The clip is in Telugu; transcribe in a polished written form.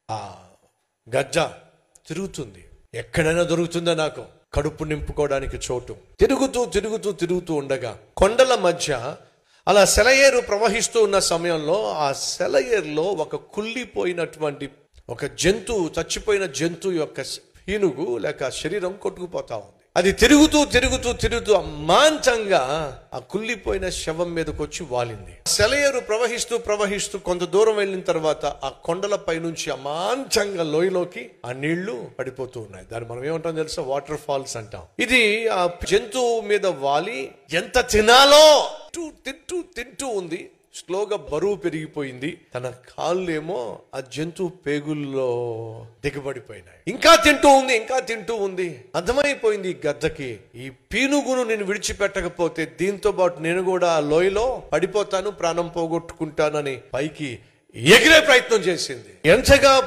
ఆ గజ్జ తిరుగుతుంది. ఎక్కడైనా దొరుకుతుందా నాకు కడుపు నింపుకోవడానికి చోటు. తిరుగుతూ తిరుగుతూ తిరుగుతూ ఉండగా కొండల మధ్య అలా సెలయేరు ప్రవహిస్తూ ఉన్న సమయంలో ఆ సెలయేరులో ఒక కుళ్ళిపోయినటువంటి ఒక జంతువు, చచ్చిపోయిన జంతువు యొక్క పీనుగు లేక శరీరం కొట్టుకుపోతా ఉంది. అది తిరుగుతూ తిరుగుతూ తిరుగుతూ అమాంతంగా ఆ కుళ్ళిపోయిన శవం మీదకి వచ్చి వాలింది. సెలయేరు ప్రవహిస్తూ ప్రవహిస్తూ కొంత దూరం వెళ్ళిన తర్వాత ఆ కొండలపై నుంచి అమాంతంగా లోయలోకి ఆ నీళ్లు పడిపోతూ ఉన్నాయి. దాన్ని మనం ఏమంటాం తెలుసా? వాటర్ ఫాల్స్ అంటాం. ఇది ఆ జంతువు మీద వాలి ఎంత తినాలో తింటూ తింటూ ఉంది. స్లోగా బరువు పెరిగిపోయింది. తన కాళ్ళేమో ఆ జంతువు పేగుల్లో దిగబడిపోయినాయి. ఇంకా తింటూ ఉంది, ఇంకా తింటూ ఉంది. అర్థమైపోయింది ఈ గద్దకి, ఈ పీనుగును నేను విడిచిపెట్టకపోతే దీంతో పాటు నేను కూడా ఆ లోయలో పడిపోతాను, ప్రాణం పోగొట్టుకుంటానని పైకి ఎగిరే ప్రయత్నం చేసింది. ఎంతగా